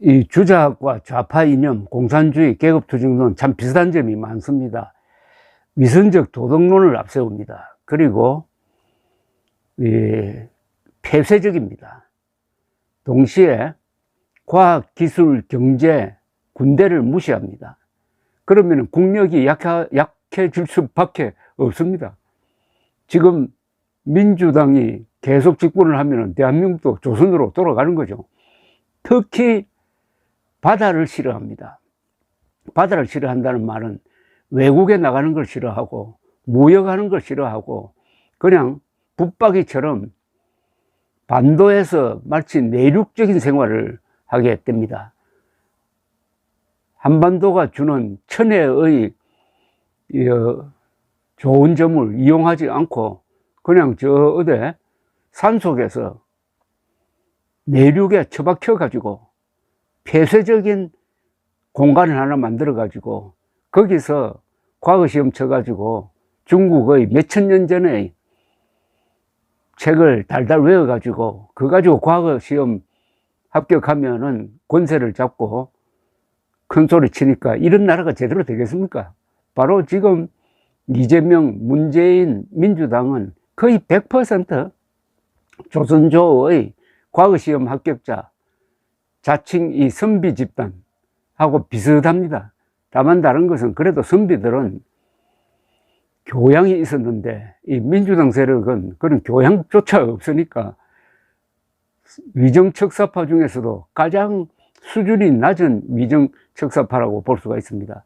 이 주자학과 좌파 이념, 공산주의, 계급투쟁론 참 비슷한 점이 많습니다. 위선적 도덕론을 앞세웁니다. 그리고 폐쇄적입니다. 동시에 과학, 기술, 경제, 군대를 무시합니다. 그러면 국력이 약해질 수밖에 없습니다. 지금 민주당이 계속 집권을 하면 대한민국도 조선으로 돌아가는 거죠. 특히 바다를 싫어합니다. 바다를 싫어한다는 말은 외국에 나가는 걸 싫어하고 무역하는 걸 싫어하고 그냥 붙박이처럼 반도에서 마치 내륙적인 생활을 하게 됩니다. 한반도가 주는 천혜의 좋은 점을 이용하지 않고 그냥 어디 산속에서 내륙에 처박혀 가지고 폐쇄적인 공간을 하나 만들어 가지고 거기서 과거시험 쳐가지고 중국의 몇천 년 전의 책을 달달 외워가지고 그거 가지고 과거시험 합격하면은 권세를 잡고 큰 소리 치니까 이런 나라가 제대로 되겠습니까? 바로 지금 이재명, 문재인, 민주당은 거의 100% 조선조의 과거시험 합격자 자칭 이 선비 집단하고 비슷합니다. 다만 다른 것은 그래도 선비들은 교양이 있었는데 이 민주당 세력은 그런 교양조차 없으니까 위정척사파 중에서도 가장 수준이 낮은 위정척사파라고 볼 수가 있습니다.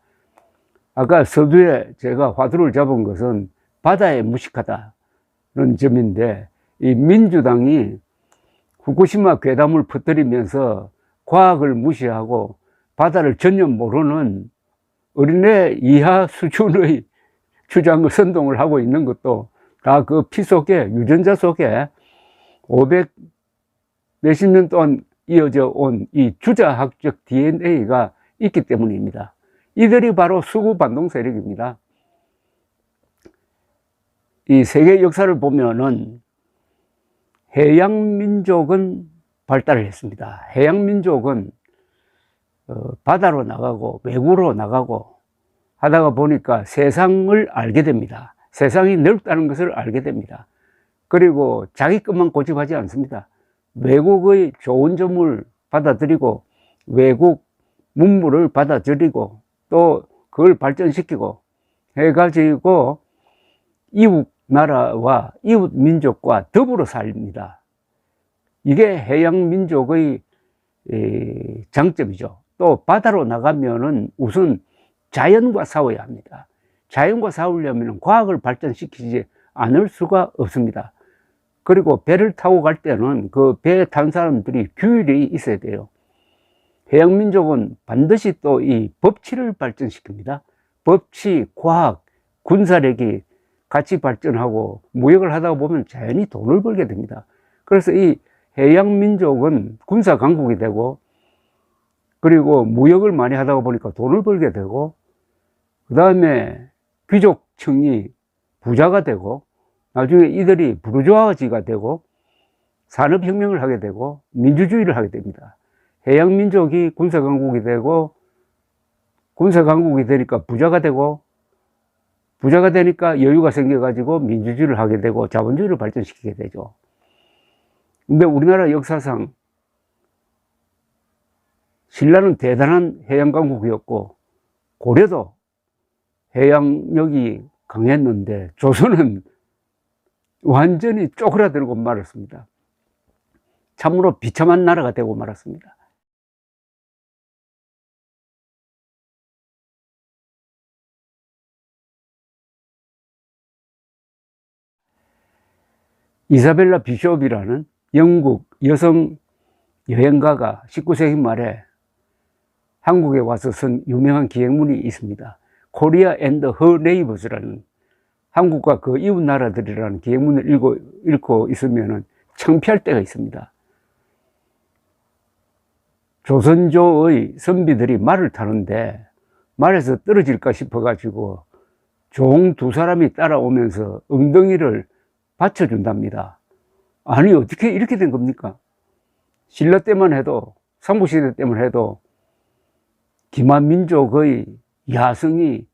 아까 서두에 제가 화두를 잡은 것은 바다에 무식하다는 점인데 이 민주당이 후쿠시마 괴담을 퍼뜨리면서 과학을 무시하고 바다를 전혀 모르는 어린애 이하 수준의 주장을 선동을 하고 있는 것도 다 그 피 속에 유전자 속에 500 몇십 년 동안 이어져 온 이 주자학적 DNA가 있기 때문입니다. 이들이 바로 수구 반동 세력입니다. 이 세계 역사를 보면은 해양 민족은 발달을 했습니다. 해양 민족은 바다로 나가고 외구로 나가고 하다가 보니까 세상을 알게 됩니다. 세상이 넓다는 것을 알게 됩니다. 그리고 자기 것만 고집하지 않습니다. 외국의 좋은 점을 받아들이고 외국 문물을 받아들이고 또 그걸 발전시키고 해가지고 이웃 나라와 이웃 민족과 더불어 삽니다. 이게 해양 민족의 장점이죠. 또 바다로 나가면은 우선 자연과 싸워야 합니다. 자연과 싸우려면 과학을 발전시키지 않을 수가 없습니다. 그리고 배를 타고 갈 때는 그 배에 탄 사람들이 규율이 있어야 돼요. 해양 민족은 반드시 또 이 법치를 발전시킵니다. 법치, 과학, 군사력이 같이 발전하고 무역을 하다 보면 자연히 돈을 벌게 됩니다. 그래서 이 해양 민족은 군사 강국이 되고 그리고 무역을 많이 하다 보니까 돈을 벌게 되고 그 다음에 귀족층이 부자가 되고 나중에 이들이 부르주아지가 되고 산업혁명을 하게 되고 민주주의를 하게 됩니다. 해양 민족이 군사 강국이 되고 군사 강국이 되니까 부자가 되고 부자가 되니까 여유가 생겨가지고 민주주의를 하게 되고 자본주의를 발전시키게 되죠. 근데 우리나라 역사상 신라는 대단한 해양 강국이었고 고려도 해양력이 강했는데 조선은 완전히 쪼그라들고 말았습니다. 참으로 비참한 나라가 되고 말았습니다. 이사벨라 비숍이라는 영국 여성 여행가가 19세기 말에 한국에 와서 쓴 유명한 기행문이 있습니다. 코리아 앤드 허 네이버즈라는 한국과 그 이웃 나라들이라는 기행문을 읽고 있으면 창피할 때가 있습니다. 조선조의 선비들이 말을 타는데 말에서 떨어질까 싶어가지고 종 두 사람이 따라오면서 엉덩이를 받쳐준답니다. 아니 어떻게 이렇게 된 겁니까? 신라 때만 해도 삼국시대 때문에 해도 기만민족의 야성이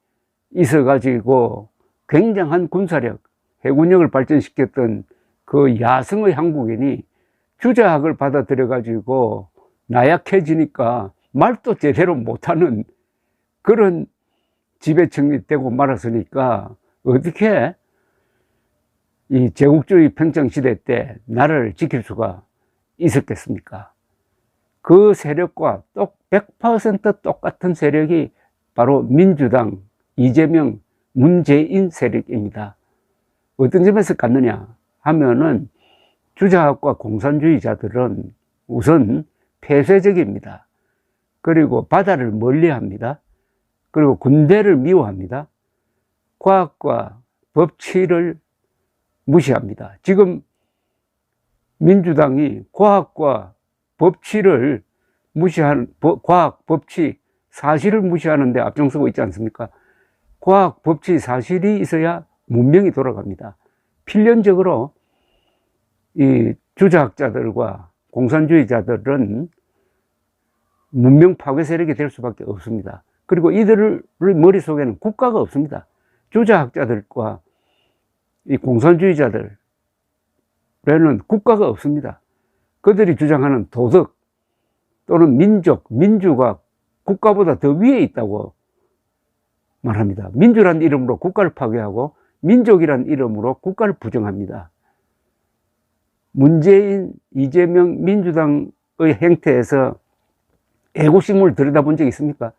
있어가지고 굉장한 군사력, 해군력을 발전시켰던 그 야성의 한국인이 주자학을 받아들여가지고 나약해지니까 말도 제대로 못하는 그런 지배층이 되고 말았으니까 어떻게 이 제국주의 평정시대 때 나라를 지킬 수가 있었겠습니까? 그 세력과 100% 똑같은 세력이 바로 민주당, 이재명, 문재인 세력입니다. 어떤 점에서 같느냐 하면은 주자학과 공산주의자들은 우선 폐쇄적입니다. 그리고 바다를 멀리합니다. 그리고 군대를 미워합니다. 과학과 법치를 무시합니다. 지금 민주당이 과학과 법치를 무시하는, 과학, 법치, 사실을 무시하는데 앞장서고 있지 않습니까? 과학, 법치, 사실이 있어야 문명이 돌아갑니다. 필연적으로 이 주자학자들과 공산주의자들은 문명 파괴 세력이 될 수밖에 없습니다. 그리고 이들의 머릿속에는 국가가 없습니다. 주자학자들과 이 공산주의자들에는 국가가 없습니다. 그들이 주장하는 도덕 또는 민족, 민주가 국가보다 더 위에 있다고 말합니다. 민주란 이름으로 국가를 파괴하고 민족이란 이름으로 국가를 부정합니다. 문재인, 이재명, 민주당의 행태에서 애국심을 들여다본 적이 있습니까?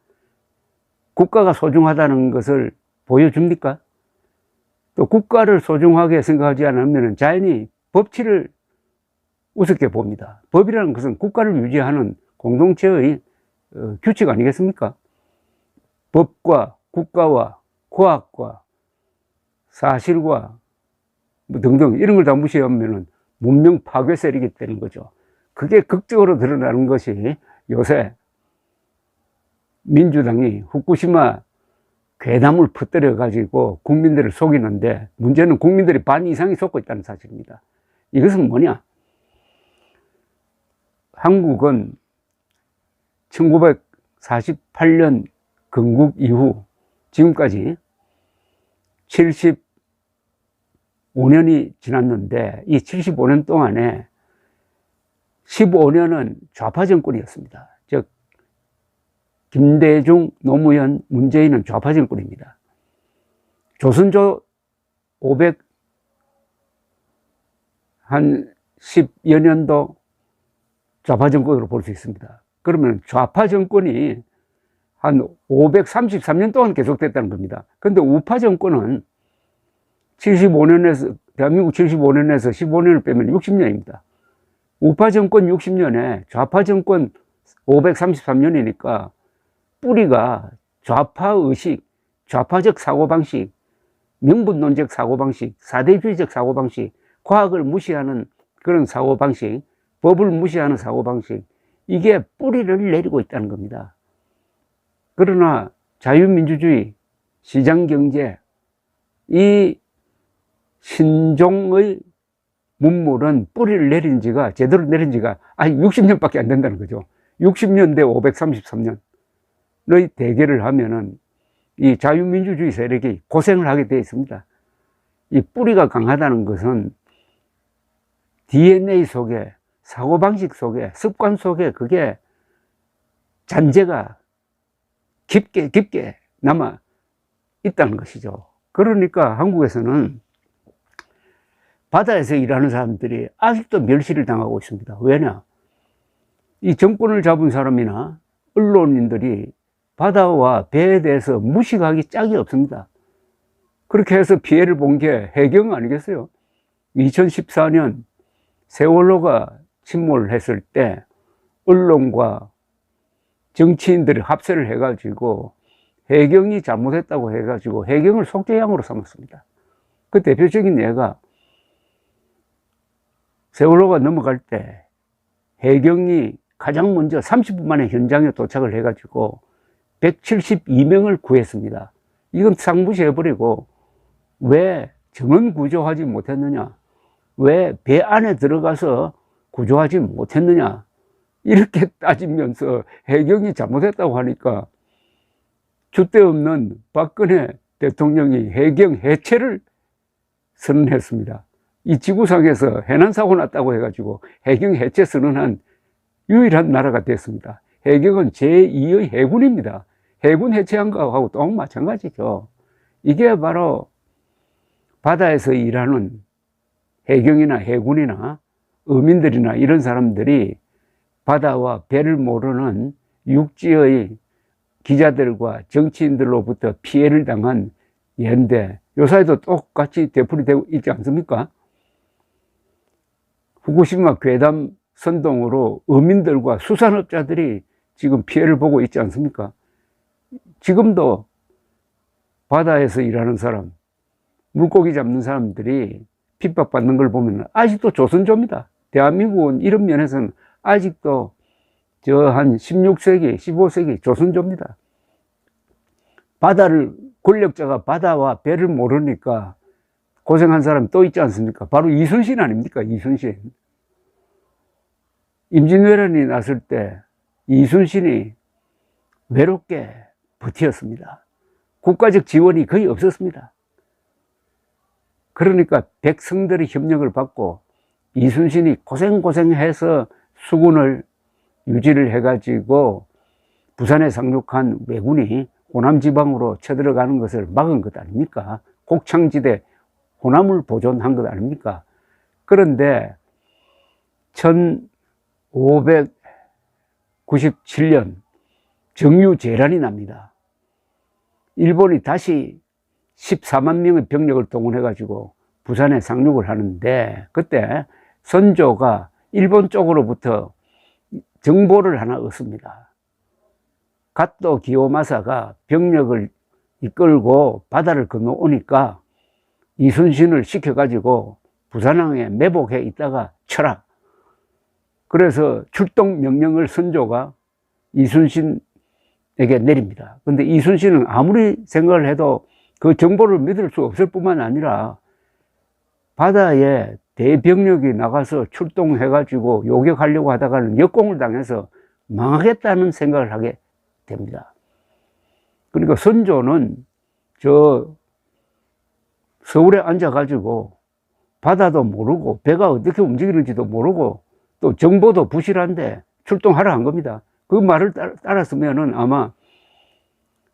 국가가 소중하다는 것을 보여줍니까? 또 국가를 소중하게 생각하지 않으면 자연히 법치를 우습게 봅니다. 법이라는 것은 국가를 유지하는 공동체의 규칙 아니겠습니까? 법과 국가와 과학과 사실과 뭐 등등 이런 걸 다 무시하면 문명 파괴 세력이 되는 거죠. 그게 극적으로 드러나는 것이 요새 민주당이 후쿠시마 괴담을 퍼뜨려 가지고 국민들을 속이는데 문제는 국민들이 반 이상이 속고 있다는 사실입니다. 이것은 뭐냐? 한국은 1948년 건국 이후 지금까지 75년이 지났는데 이 75년 동안에 15년은 좌파 정권이었습니다. 즉 김대중, 노무현, 문재인은 좌파 정권입니다. 조선조 510여 년도 좌파 정권으로 볼 수 있습니다. 그러면 좌파 정권이 한 533년 동안 계속됐다는 겁니다. 그런데 우파 정권은 75년에서, 대한민국 75년에서 15년을 빼면 60년입니다. 우파 정권 60년에 좌파 정권 533년이니까 뿌리가 좌파의식, 좌파적 사고방식, 명분론적 사고방식, 사대주의적 사고방식, 과학을 무시하는 그런 사고방식, 법을 무시하는 사고방식, 이게 뿌리를 내리고 있다는 겁니다. 그러나 자유민주주의, 시장경제, 이 신종의 문물은 뿌리를 내린 지가, 제대로 내린 지가 60년밖에 안 된다는 거죠. 60년 대 533년의 대결을 하면은 이 자유민주주의 세력이 고생을 하게 되어 있습니다. 이 뿌리가 강하다는 것은 DNA 속에, 사고방식 속에, 습관 속에 그게 잔재가 깊게 남아 있다는 것이죠. 그러니까 한국에서는 바다에서 일하는 사람들이 아직도 멸시를 당하고 있습니다. 왜냐? 이 정권을 잡은 사람이나 언론인들이 바다와 배에 대해서 무식하기 짝이 없습니다. 그렇게 해서 피해를 본 게 해경 아니겠어요? 2014년 세월호가 침몰했을 때 언론과 정치인들이 합세를 해가지고 해경이 잘못했다고 해가지고 해경을 속죄양으로 삼았습니다. 그 대표적인 예가 세월호가 넘어갈 때 해경이 가장 먼저 30분 만에 현장에 도착을 해가지고 172명을 구했습니다. 이건 싹 무시해버리고 왜 정원 구조하지 못했느냐? 왜 배 안에 들어가서 구조하지 못했느냐? 이렇게 따지면서 해경이 잘못했다고 하니까 줏대 없는 박근혜 대통령이 해경 해체를 선언했습니다. 이 지구상에서 해난사고 났다고 해가지고 해경 해체 선언한 유일한 나라가 됐습니다. 해경은 제2의 해군입니다. 해군 해체한 거하고 또 마찬가지죠. 이게 바로 바다에서 일하는 해경이나 해군이나 어민들이나 이런 사람들이 바다와 배를 모르는 육지의 기자들과 정치인들로부터 피해를 당한 예인데 요사이도 똑같이 되풀이되고 있지 않습니까? 후쿠시마 괴담 선동으로 어민들과 수산업자들이 지금 피해를 보고 있지 않습니까? 지금도 바다에서 일하는 사람, 물고기 잡는 사람들이 핍박받는 걸 보면 아직도 조선조입니다. 대한민국은 이런 면에서는 아직도 저 한 16세기, 15세기 조선조입니다. 권력자가 바다와 배를 모르니까 고생한 사람 또 있지 않습니까? 바로 이순신 아닙니까? 이순신. 임진왜란이 났을 때 이순신이 외롭게 버텼습니다. 국가적 지원이 거의 없었습니다. 그러니까 백성들의 협력을 받고 이순신이 고생해서 수군을 유지를 해가지고 부산에 상륙한 왜군이 호남 지방으로 쳐들어가는 것을 막은 것 아닙니까? 곡창지대 호남을 보존한 것 아닙니까? 그런데 1597년 정유재란이 납니다. 일본이 다시 14만 명의 병력을 동원해가지고 부산에 상륙을 하는데 그때 선조가 일본 쪽으로부터 정보를 하나 얻습니다. 갓도 기요마사가 병력을 이끌고 바다를 건너오니까 이순신을 시켜가지고 부산항에 매복해 있다가 쳐라. 그래서 출동 명령을 선조가 이순신에게 내립니다. 근데 이순신은 아무리 생각을 해도 그 정보를 믿을 수 없을 뿐만 아니라 바다에 대병력이 나가서 출동해가지고 요격하려고 하다가는 역공을 당해서 망하겠다는 생각을 하게 됩니다. 그러니까 선조는 저 서울에 앉아가지고 바다도 모르고 배가 어떻게 움직이는지도 모르고 또 정보도 부실한데 출동하라 한 겁니다. 그 말을 따랐으면은 아마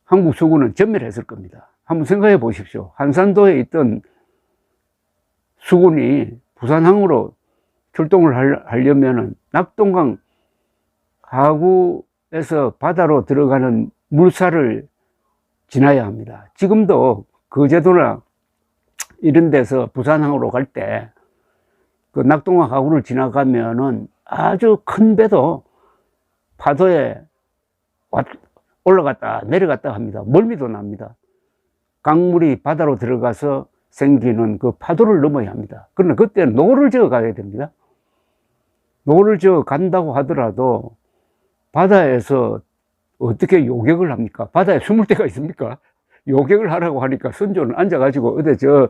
한국 수군은 전멸했을 겁니다. 한번 생각해 보십시오. 한산도에 있던 수군이 부산항으로 출동을 하려면은 낙동강 하구에서 바다로 들어가는 물살을 지나야 합니다. 지금도 거제도나 이런 데서 부산항으로 갈 때 그 낙동강 하구를 지나가면은 아주 큰 배도 파도에 올라갔다 내려갔다 합니다. 멀미도 납니다. 강물이 바다로 들어가서 생기는 그 파도를 넘어야 합니다. 그러나 그때 노를 저어 가야 됩니다. 노를 저어 간다고 하더라도 바다에서 어떻게 요격을 합니까? 바다에 숨을 데가 있습니까? 요격을 하라고 하니까 선조는 앉아가지고 어디 저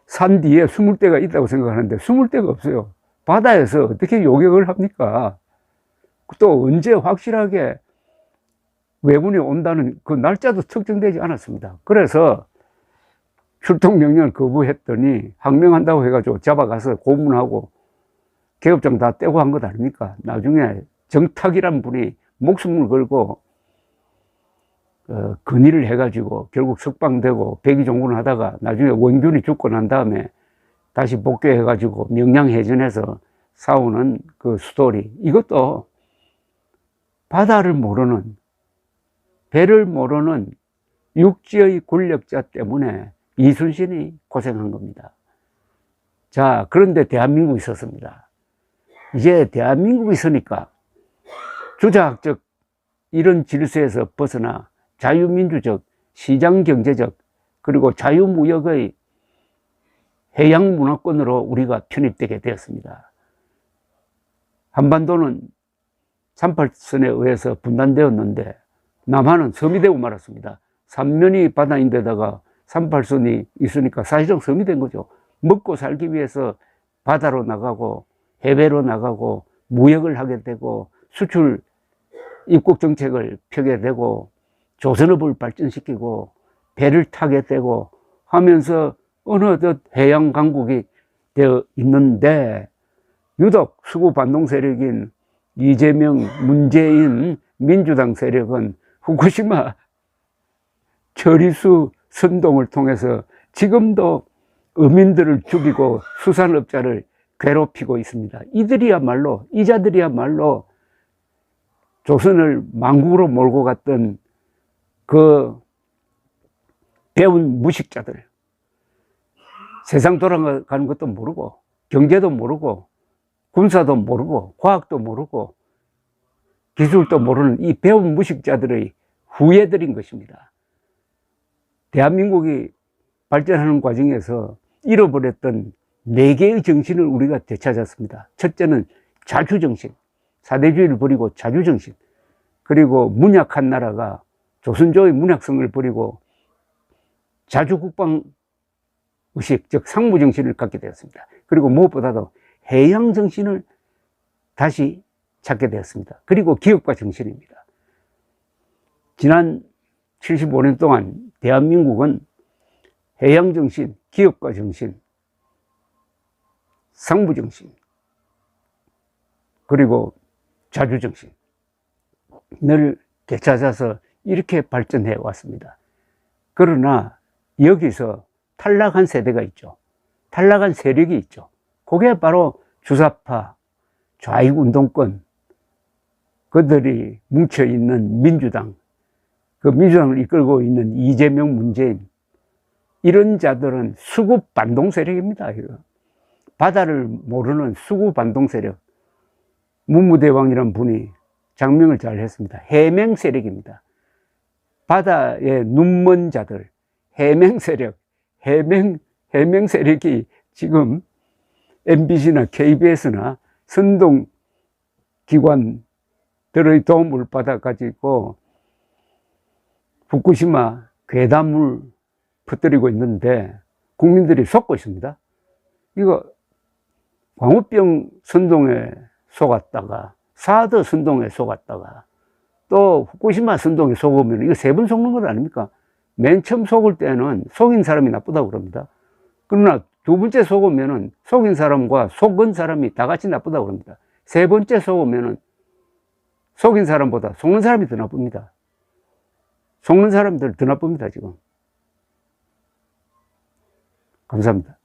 산 뒤에 숨을 데가 있다고 생각하는데 숨을 데가 없어요. 바다에서 어떻게 요격을 합니까? 또 언제 확실하게 왜군이 온다는 그 날짜도 특정되지 않았습니다. 그래서 출동 명령을 거부했더니 항명한다고 해가지고 잡아가서 고문하고 계급장 다 떼고 한 것 아닙니까? 나중에 정탁이란 분이 목숨을 걸고 건의를 해가지고 결국 석방되고 백의종군을 하다가 나중에 원균이 죽고 난 다음에 다시 복귀해가지고 명량해전에서 싸우는 그 스토리. 이것도 바다를 모르는, 배를 모르는 육지의 권력자 때문에 이순신이 고생한 겁니다. 자, 그런데 대한민국이 있었습니다. 이제 대한민국이 있으니까 주자학적 이런 질서에서 벗어나 자유민주적, 시장경제적, 그리고 자유무역의 해양문화권으로 우리가 편입되게 되었습니다. 한반도는 38선에 의해서 분단되었는데 남한은 섬이 되고 말았습니다. 삼면이 바다인데다가 38선이 있으니까 사실상 섬이 된 거죠. 먹고 살기 위해서 바다로 나가고 해외로 나가고 무역을 하게 되고 수출 입국 정책을 펴게 되고 조선업을 발전시키고 배를 타게 되고 하면서 어느덧 해양 강국이 되어 있는데, 유독 수구 반동 세력인 이재명, 문재인 민주당 세력은 후쿠시마 처리수 선동을 통해서 지금도 어민들을 죽이고 수산업자를 괴롭히고 있습니다. 이자들이야말로 조선을 망국으로 몰고 갔던 그 배운 무식자들, 세상 돌아가는 것도 모르고 경제도 모르고 군사도 모르고 과학도 모르고 기술도 모르는 이 배운 무식자들의 후예들인 것입니다. 대한민국이 발전하는 과정에서 잃어버렸던 4개의 정신을 우리가 되찾았습니다. 첫째는 자주정신, 사대주의를 버리고 자주정신, 그리고 문약한 나라가 조선조의 문약성을 버리고 자주국방 의식, 즉 상무정신을 갖게 되었습니다. 그리고 무엇보다도 해양정신을 다시 찾게 되었습니다. 그리고 기업가 정신입니다. 지난 75년 동안 대한민국은 해양정신, 기업가 정신, 상부정신, 그리고 자주정신을 되찾아서 이렇게 발전해 왔습니다. 그러나 여기서 탈락한 세대가 있죠. 탈락한 세력이 있죠. 그게 바로 주사파, 좌익운동권, 그들이 뭉쳐있는 민주당, 그 민주당을 이끌고 있는 이재명, 문재인, 이런 자들은 수구 반동 세력입니다. 바다를 모르는 수구 반동 세력. 문무대왕이라는 분이 장명을 잘 했습니다. 해맹 세력입니다. 바다에 눈먼 자들, 해맹 세력, 해맹 세력이 지금 MBC나 KBS나 선동 기관들의 도움을 받아가지고 후쿠시마 괴담을 퍼뜨리고 있는데 국민들이 속고 있습니다. 이거 광우병 선동에 속았다가 사드 선동에 속았다가 또 후쿠시마 선동에 속으면 이거 3번 속는 것 아닙니까? 맨 처음 속을 때는 속인 사람이 나쁘다고 그럽니다. 그러나 2번째 속으면은 속인 사람과 속은 사람이 다 같이 나쁘다고 그럽니다. 3번째 속으면은 속인 사람보다 속는 사람이 더 나쁩니다. 속는 사람들 더 나쁩니다, 지금. 감사합니다.